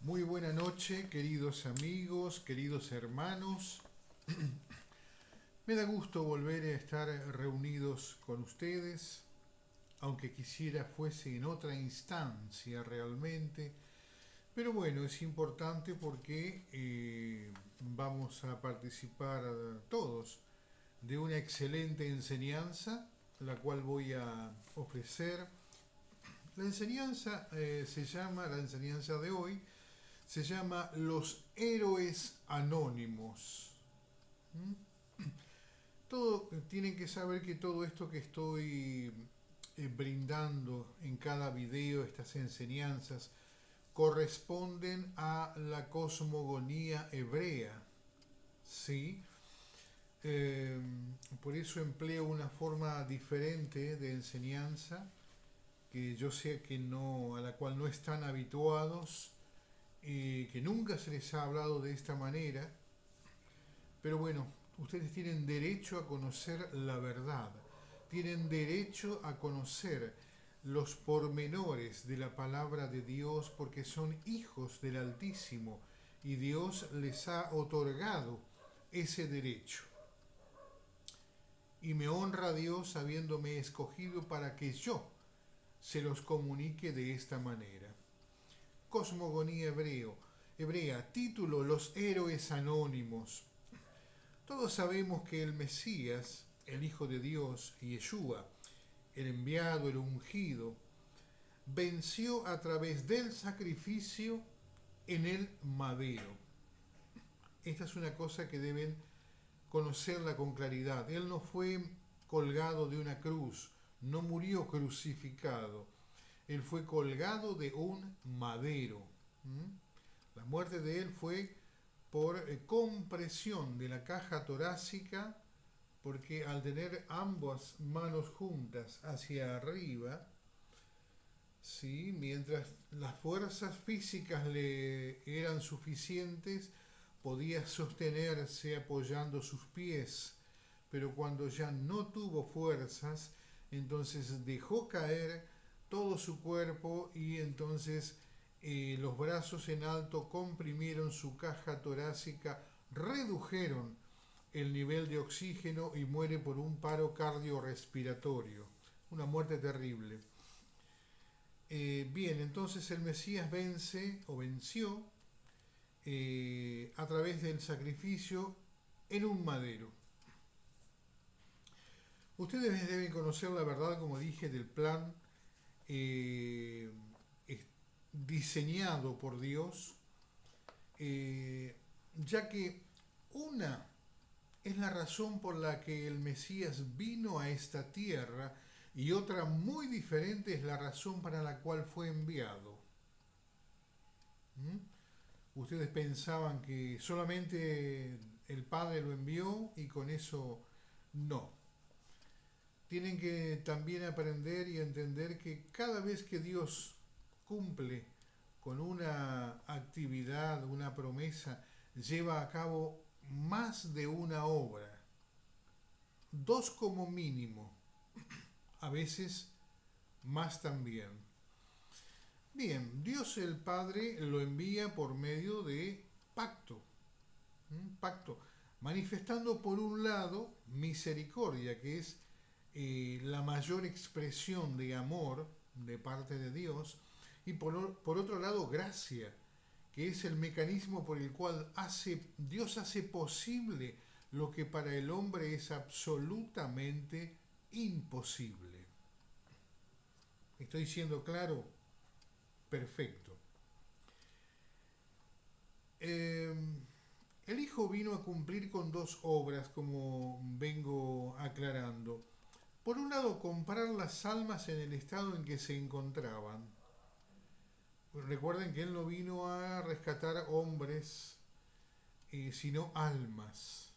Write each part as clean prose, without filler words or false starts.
Muy buena noche, queridos amigos, queridos hermanos. Me da gusto volver a estar reunidos con ustedes, aunque quisiera fuese en otra instancia realmente. Pero bueno, es importante porque vamos a participar todos de una excelente enseñanza, la cual voy a ofrecer. La enseñanza la enseñanza de hoy se llama Los Héroes Anónimos. ¿Mm? Tienen que saber que todo esto que estoy brindando en cada video, estas enseñanzas, corresponden a la cosmogonía hebrea. ¿Sí? Eh, por eso empleo una forma diferente de enseñanza que yo sé que no, a la cual no están habituados, que nunca se les ha hablado de esta manera. Pero bueno, ustedes tienen derecho a conocer la verdad, tienen derecho a conocer los pormenores de la palabra de Dios porque son hijos del Altísimo y Dios les ha otorgado ese derecho. Y me honra Dios habiéndome escogido para que yo se los comunique de esta manera. Cosmogonía hebrea, título Los Héroes Anónimos. Todos sabemos que el Mesías, el Hijo de Dios, Yeshua, el enviado, el ungido, venció a través del sacrificio en el madero. Esta es una cosa que deben conocerla con claridad. Él no fue colgado de una cruz, no murió crucificado. Él fue colgado de un madero. La muerte de él fue por compresión de la caja torácica, porque al tener ambas manos juntas hacia arriba, ¿sí? Mientras las fuerzas físicas le eran suficientes, podía sostenerse apoyando sus pies, pero cuando ya no tuvo fuerzas, entonces dejó caer todo su cuerpo y entonces los brazos en alto comprimieron su caja torácica, redujeron el nivel de oxígeno y muere por un paro cardiorrespiratorio. Una muerte terrible. Bien, entonces el Mesías vence o venció a través del sacrificio en un madero. Ustedes deben conocer la verdad, como dije, del plan eh, diseñado por Dios, ya que una es la razón por la que el Mesías vino a esta tierra y otra muy diferente es la razón para la cual fue enviado. ¿Mm? Ustedes pensaban que solamente el Padre lo envió y con eso no. Tienen que también aprender y entender que cada vez que Dios cumple con una actividad, una promesa, lleva a cabo más de una obra, dos como mínimo, a veces más también. Bien, Dios el Padre lo envía por medio de pacto, pacto, manifestando por un lado misericordia, que es la mayor expresión de amor de parte de Dios, y por otro lado gracia, que es el mecanismo por el cual Dios hace posible lo que para el hombre es absolutamente imposible. ¿Estoy siendo claro? Perfecto. Eh, el Hijo vino a cumplir con dos obras, como vengo aclarando. Por un lado, comprar las almas en el estado en que se encontraban. Recuerden que Él no vino a rescatar hombres, sino almas.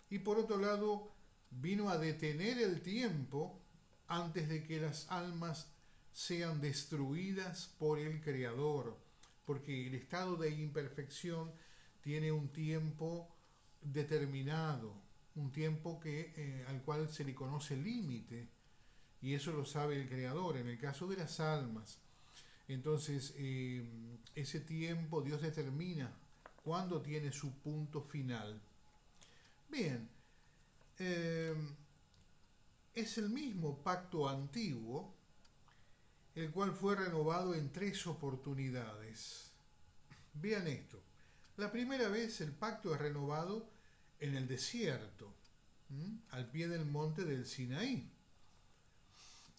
Y por otro lado, vino a detener el tiempo antes de que las almas sean destruidas por el Creador, porque el estado de imperfección tiene un tiempo determinado, un tiempo al cual se le conoce límite, y eso lo sabe el Creador. En el caso de las almas, entonces ese tiempo Dios determina cuándo tiene su punto final. Bien, eh, es el mismo pacto antiguo, el cual fue renovado en 3 oportunidades. Vean esto. La primera vez el pacto es renovado en el desierto, al pie del monte del Sinaí.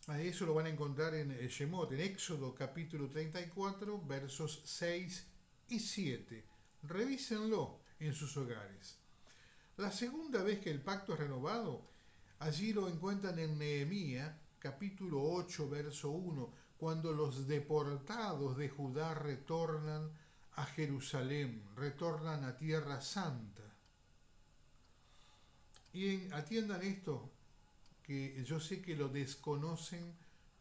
A eso lo van a encontrar en Shemot, en Éxodo capítulo 34, versos 6 y 7. Revísenlo en sus hogares. La segunda vez que el pacto es renovado, allí lo encuentran en Nehemías capítulo 8, verso 1, cuando los deportados de Judá retornan a Jerusalén, retornan a Tierra Santa. Y atiendan esto, que yo sé que lo desconocen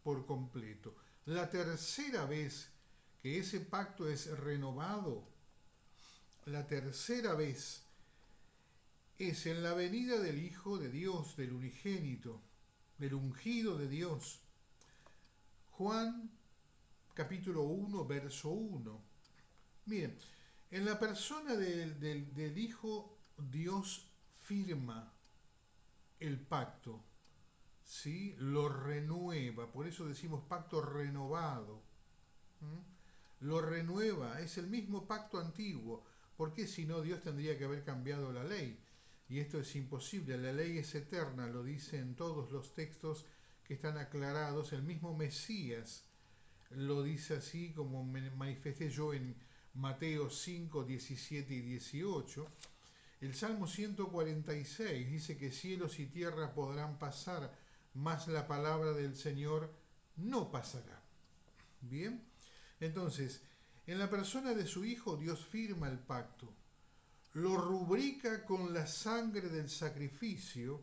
por completo. La tercera vez que ese pacto es renovado, la tercera vez es en la venida del Hijo de Dios, del unigénito, del ungido de Dios. Juan capítulo 1, verso 1. Miren, en la persona del Hijo, Dios firma el pacto, ¿sí? Lo renueva, por eso decimos pacto renovado. Lo renueva, es el mismo pacto antiguo. ¿Por qué si no Dios tendría que haber cambiado la ley? Y esto es imposible, la ley es eterna, lo dicen todos los textos que están aclarados. El mismo Mesías lo dice así, como me manifesté yo en Mateo 5, 17 y 18. El Salmo 146 dice que cielos y tierra podrán pasar, mas la palabra del Señor no pasará. Bien, entonces, en la persona de su Hijo, Dios firma el pacto, lo rubrica con la sangre del sacrificio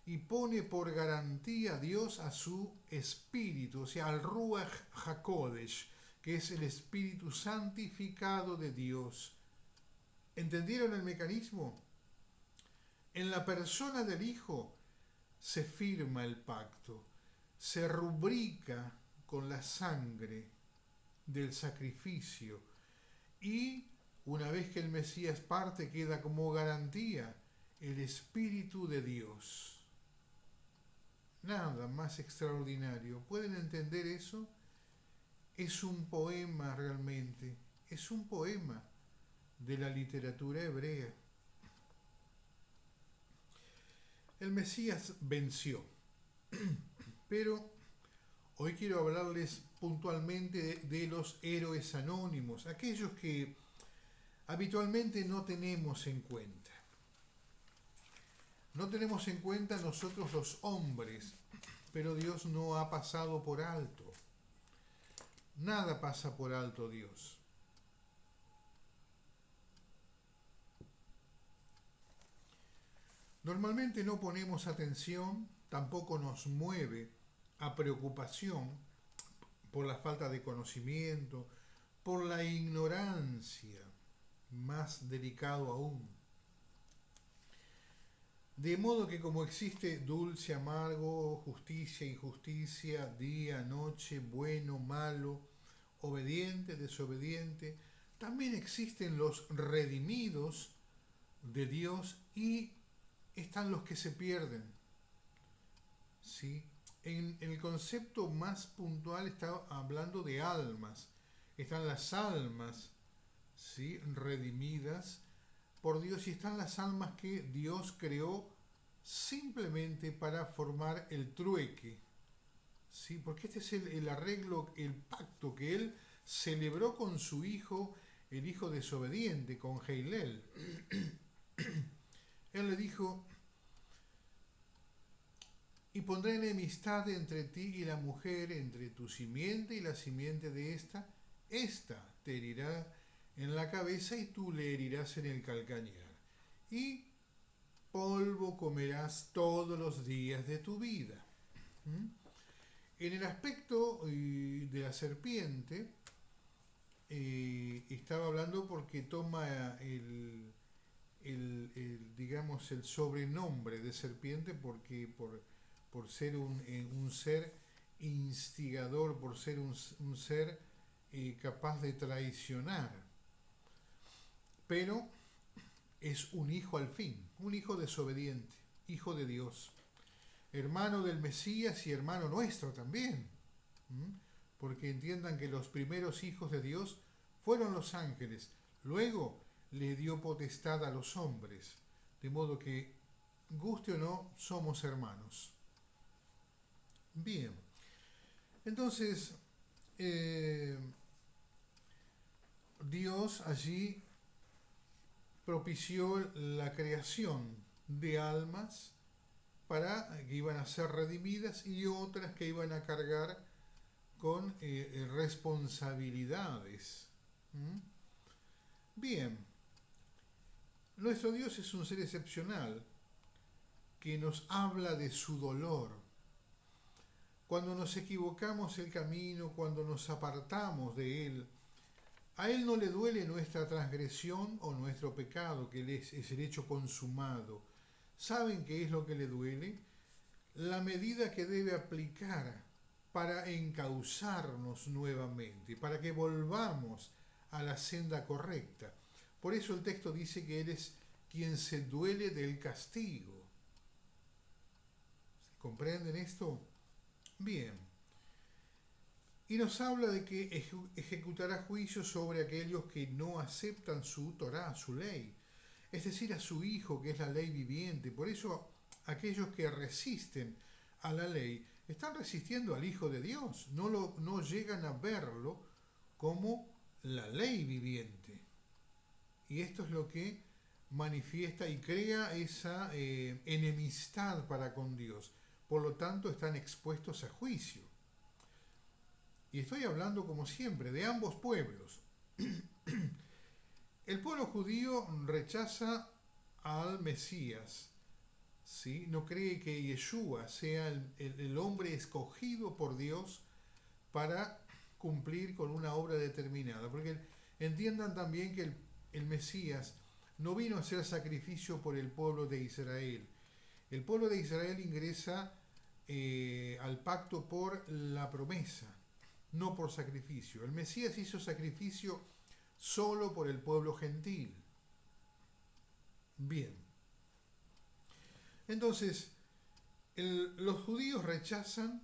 y pone por garantía a Dios a su espíritu, o sea, al Ruach HaKodesh, que es el espíritu santificado de Dios. ¿Entendieron el mecanismo? En la persona del Hijo se firma el pacto, se rubrica con la sangre del sacrificio y una vez que el Mesías parte queda como garantía el Espíritu de Dios. Nada más extraordinario. ¿Pueden entender eso? Es un poema realmente, es un poema de la literatura hebrea. El Mesías venció, pero hoy quiero hablarles puntualmente de los héroes anónimos, aquellos que habitualmente no tenemos en cuenta. No tenemos en cuenta nosotros los hombres, pero Dios no ha pasado por alto. Nada pasa por alto Dios. Normalmente no ponemos atención, tampoco nos mueve a preocupación por la falta de conocimiento, por la ignorancia, más delicado aún. De modo que como existe dulce, amargo, justicia, injusticia, día, noche, bueno, malo, obediente, desobediente, también existen los redimidos de Dios y están los que se pierden. ¿Sí? En el concepto más puntual está hablando de almas. Están las almas, ¿sí?, redimidas por Dios y están las almas que Dios creó simplemente para formar el trueque. ¿Sí? Porque este es el arreglo, el pacto que Él celebró con su hijo, el hijo desobediente, con Heilel. Él le dijo: y pondré enemistad entre ti y la mujer, entre tu simiente y la simiente de esta. Esta te herirá en la cabeza y tú le herirás en el calcañar. Y polvo comerás todos los días de tu vida. En el aspecto de la serpiente, estaba hablando porque toma digamos, el sobrenombre de serpiente porque por ser un ser instigador, por ser un ser capaz de traicionar, pero es un hijo al fin, un hijo desobediente, hijo de Dios, hermano del Mesías y hermano nuestro también. ¿Mm? Porque entiendan que los primeros hijos de Dios fueron los ángeles, luego le dio potestad a los hombres, de modo que, guste o no, somos hermanos. Bien, entonces Dios allí propició la creación de almas para que iban a ser redimidas y otras que iban a cargar con responsabilidades. ¿Mm? Bien, nuestro Dios es un ser excepcional que nos habla de su dolor. Cuando nos equivocamos el camino, cuando nos apartamos de Él, a Él no le duele nuestra transgresión o nuestro pecado, que es el hecho consumado. ¿Saben qué es lo que le duele? La medida que debe aplicar para encauzarnos nuevamente, para que volvamos a la senda correcta. Por eso el texto dice que Él es quien se duele del castigo. ¿Comprenden esto? Bien. Y nos habla de que ejecutará juicio sobre aquellos que no aceptan su Torá, su ley, es decir, a su Hijo, que es la ley viviente. Por eso aquellos que resisten a la ley están resistiendo al Hijo de Dios, no llegan a verlo como la ley viviente. Y esto es lo que manifiesta y crea esa enemistad para con Dios. Por lo tanto, están expuestos a juicio. Y estoy hablando, como siempre, de ambos pueblos. El pueblo judío rechaza al Mesías, ¿sí? No cree que Yeshua sea el hombre escogido por Dios para cumplir con una obra determinada. Porque entiendan también que el Mesías no vino a ser sacrificio por el pueblo de Israel. El pueblo de Israel ingresa al pacto por la promesa, no por sacrificio. El Mesías hizo sacrificio solo por el pueblo gentil. Bien. Entonces, los judíos rechazan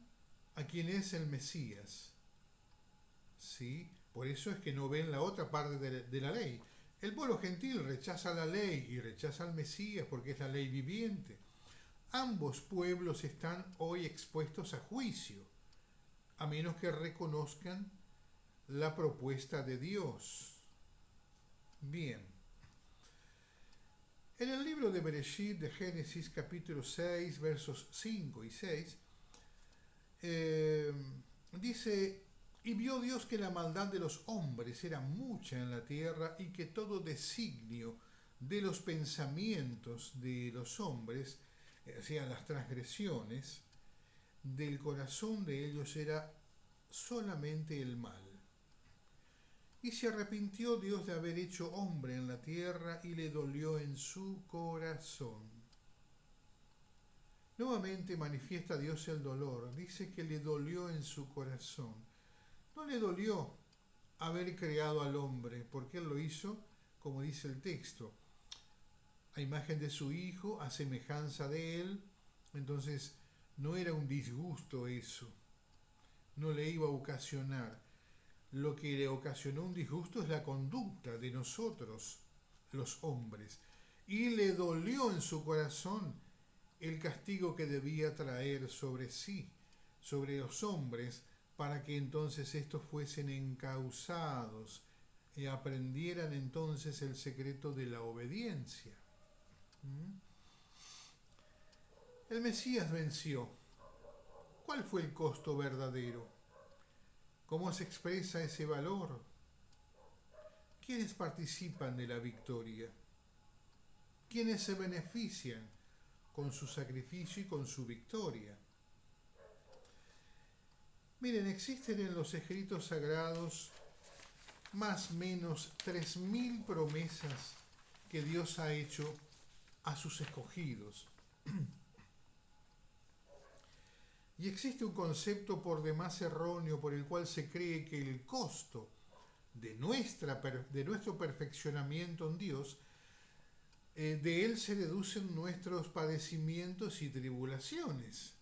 a quien es el Mesías. ¿Sí? Por eso es que no ven la otra parte de la ley. El pueblo gentil rechaza la ley y rechaza al Mesías porque es la ley viviente. Ambos pueblos están hoy expuestos a juicio, a menos que reconozcan la propuesta de Dios. Bien. En el libro de Bereshit, de Génesis, capítulo 6, versos 5 y 6, dice: y vio Dios que la maldad de los hombres era mucha en la tierra y que todo designio de los pensamientos de los hombres, o sea, las transgresiones, del corazón de ellos era solamente el mal. Y se arrepintió Dios de haber hecho hombre en la tierra y le dolió en su corazón. Nuevamente manifiesta Dios el dolor. Dice que le dolió en su corazón. No le dolió haber creado al hombre, porque Él lo hizo, como dice el texto, a imagen de su Hijo, a semejanza de Él. Entonces no era un disgusto eso, no le iba a ocasionar. Lo que le ocasionó un disgusto es la conducta de nosotros, los hombres, y le dolió en su corazón el castigo que debía traer sobre sí, sobre los hombres, para que entonces estos fuesen encausados y aprendieran entonces el secreto de la obediencia. El Mesías venció. ¿Cuál fue el costo verdadero? ¿Cómo se expresa ese valor? ¿Quiénes participan de la victoria? ¿Quiénes se benefician con su sacrificio y con su victoria? Miren, existen en los escritos sagrados más o menos 3000 promesas que Dios ha hecho a sus escogidos. Y existe un concepto por demás erróneo por el cual se cree que el costo de nuestro perfeccionamiento en Dios, de Él se deducen nuestros padecimientos y tribulaciones,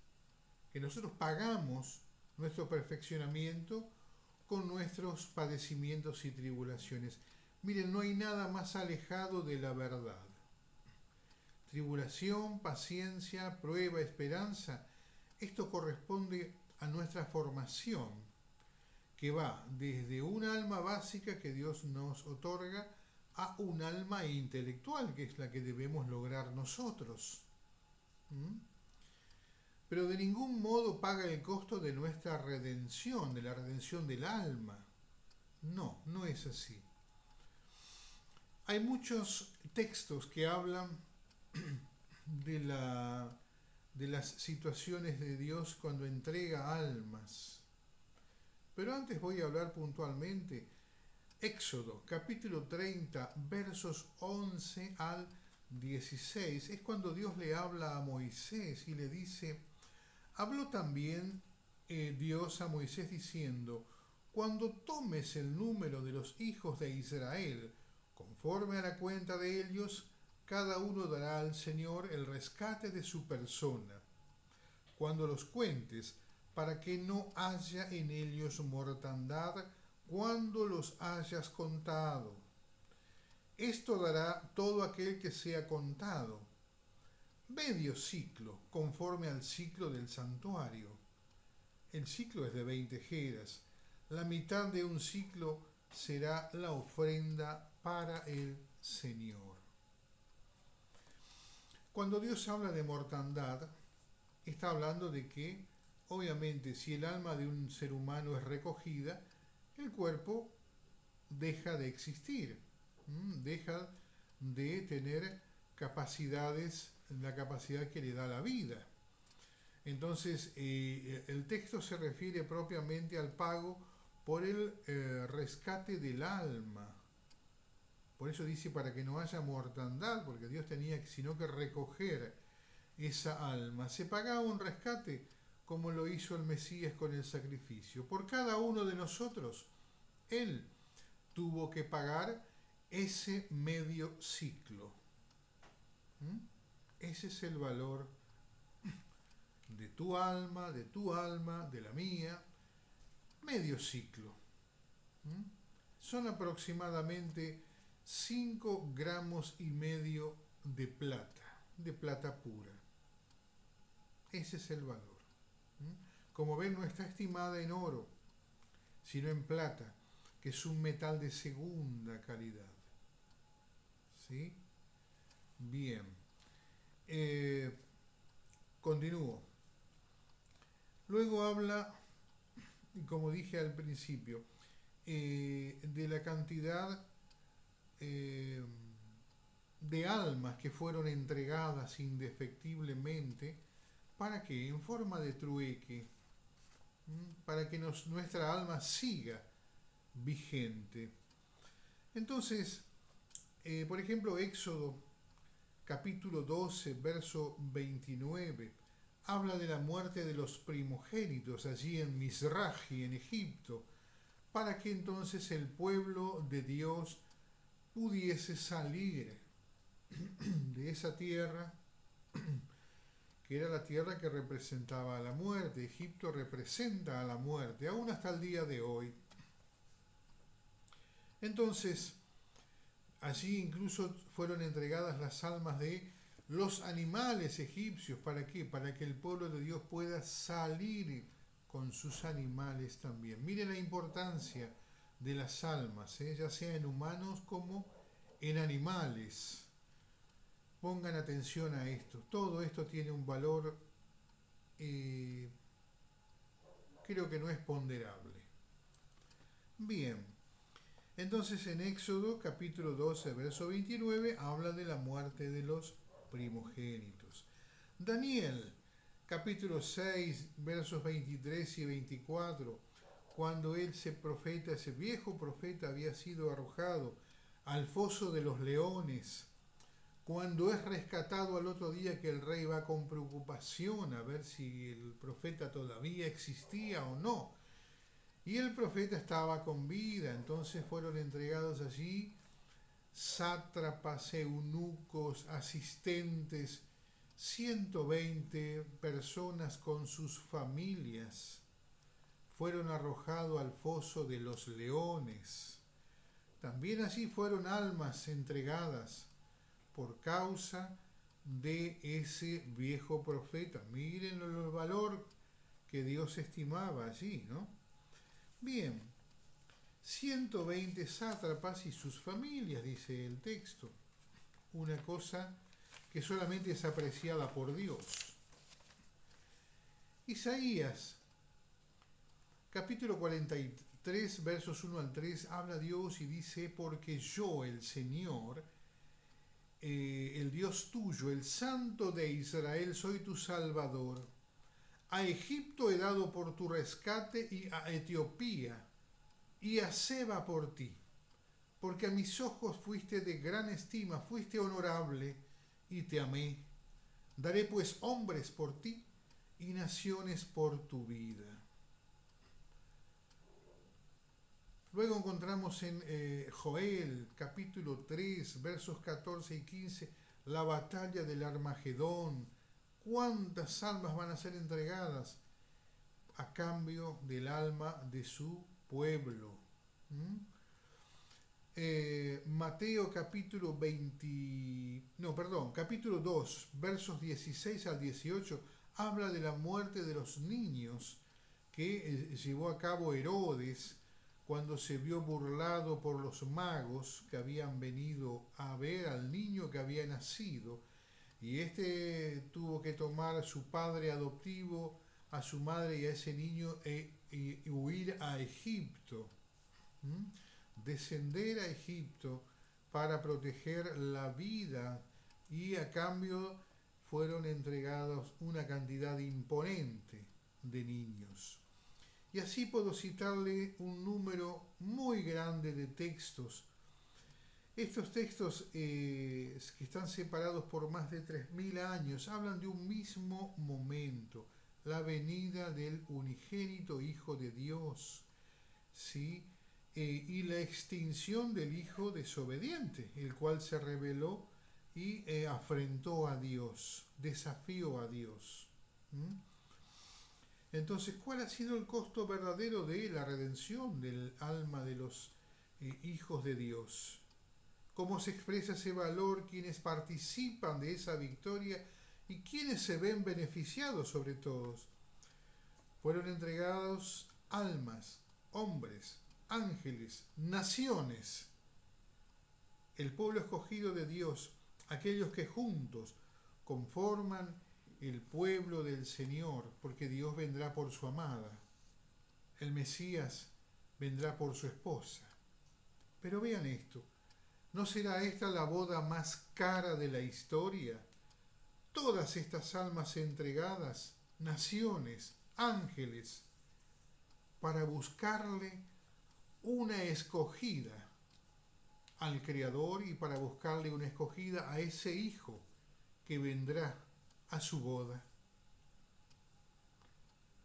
que nosotros pagamos nuestro perfeccionamiento con nuestros padecimientos y tribulaciones. Miren, no hay nada más alejado de la verdad. Tribulación, paciencia, prueba, esperanza, esto corresponde a nuestra formación, que va desde un alma básica que Dios nos otorga a un alma intelectual, que es la que debemos lograr nosotros. ¿Mm? Pero de ningún modo paga el costo de nuestra redención, de la redención del alma. No, no es así. Hay muchos textos que hablan de las situaciones de Dios cuando entrega almas. Pero antes voy a hablar puntualmente. Éxodo, capítulo 30, versos 11 al 16. Es cuando Dios le habla a Moisés y le dice: habló también Dios a Moisés diciendo: cuando tomes el número de los hijos de Israel, conforme a la cuenta de ellos, cada uno dará al Señor el rescate de su persona. Cuando los cuentes, para que no haya en ellos mortandad, cuando los hayas contado. Esto dará todo aquel que sea contado. Medio ciclo, conforme al ciclo del santuario. El ciclo es de 20 jeras. La mitad de un ciclo será la ofrenda para el Señor. Cuando Dios habla de mortandad, está hablando de que, obviamente, si el alma de un ser humano es recogida, el cuerpo deja de existir, deja de tener capacidades, la capacidad que le da la vida. Entonces, el texto se refiere propiamente al pago por el rescate del alma. Por eso dice para que no haya mortandad, porque Dios tenía sino que recoger esa alma. Se pagaba un rescate como lo hizo el Mesías con el sacrificio. Por cada uno de nosotros, Él tuvo que pagar ese medio ciclo. Ese es el valor de tu alma, de la mía, medio ciclo. Son aproximadamente 5 gramos y medio de plata pura. Ese es el valor. Como ven, no está estimada en oro, sino en plata, que es un metal de segunda calidad. ¿Sí? Bien. Continúo. Luego habla, como dije al principio, de la cantidad de almas que fueron entregadas indefectiblemente. ¿Para qué? En forma de trueque, para que nuestra alma siga vigente. Entonces, por ejemplo, Éxodo capítulo 12, verso 29, habla de la muerte de los primogénitos allí en Mizrahi, en Egipto, para que entonces el pueblo de Dios pudiese salir de esa tierra, que era la tierra que representaba a la muerte. Egipto representa a la muerte, aún hasta el día de hoy. Entonces, allí incluso fueron entregadas las almas de los animales egipcios. ¿Para qué? Para que el pueblo de Dios pueda salir con sus animales también. Miren la importancia de las almas, ya sea en humanos como en animales. Pongan atención a esto. Todo esto tiene un valor, creo que no es ponderable. Bien, entonces en Éxodo capítulo 12, verso 29, habla de la muerte de los primogénitos. Daniel, capítulo 6, versos 23 y 24, cuando ese viejo profeta había sido arrojado al foso de los leones, cuando es rescatado al otro día, que el rey va con preocupación a ver si el profeta todavía existía o no, Y el profeta estaba con vida, entonces fueron entregados allí sátrapas, eunucos, asistentes, 120 personas con sus familias. Fueron arrojados al foso de los leones. También allí fueron almas entregadas por causa de ese viejo profeta. Miren el valor que Dios estimaba allí, ¿no? Bien, 120 sátrapas y sus familias, dice el texto. Una cosa que solamente es apreciada por Dios. Isaías, capítulo 43, versos 1 al 3, habla Dios y dice: porque yo, el Señor, el Dios tuyo, el Santo de Israel, soy tu Salvador. A Egipto he dado por tu rescate y a Etiopía y a Seba por ti, porque a mis ojos fuiste de gran estima, fuiste honorable y te amé. Daré pues hombres por ti y naciones por tu vida. Luego encontramos en Joel capítulo 3 versos 14 y 15 la batalla del Armagedón. ¿Cuántas almas van a ser entregadas a cambio del alma de su pueblo? Mateo capítulo capítulo 2 versos 16 al 18 habla de la muerte de los niños que llevó a cabo Herodes cuando se vio burlado por los magos que habían venido a ver al niño que había nacido, y tuvo que tomar a su padre adoptivo, a su madre y a ese niño y huir a Egipto. Descender a Egipto para proteger la vida, y a cambio fueron entregados una cantidad imponente de niños. Y así puedo citarle un número muy grande de textos. Estos textos que están separados por más de 3000 años hablan de un mismo momento, la venida del unigénito Hijo de Dios, ¿sí? Y la extinción del hijo desobediente, el cual se rebeló y afrentó a Dios, desafió a Dios. Entonces, ¿cuál ha sido el costo verdadero de la redención del alma de los hijos de Dios? ¿Cómo se expresa ese valor? ¿Quiénes participan de esa victoria y quiénes se ven beneficiados sobre todos? Fueron entregados almas, hombres, ángeles, naciones, el pueblo escogido de Dios, aquellos que juntos conforman el pueblo del Señor, porque Dios vendrá por su amada, el Mesías vendrá por su esposa. Pero vean esto, ¿no será esta la boda más cara de la historia? Todas estas almas entregadas, naciones, ángeles, para buscarle una escogida al Creador y para buscarle una escogida a ese Hijo que vendrá a su boda.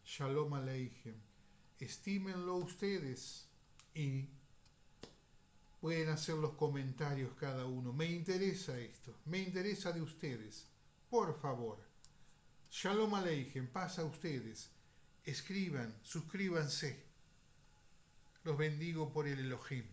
Shalom Aleichem. Estímenlo ustedes y pueden hacer los comentarios cada uno. Me interesa esto, me interesa de ustedes. Por favor. Shalom Aleichem, paz a ustedes. Escriban, suscríbanse. Los bendigo por el Elohim.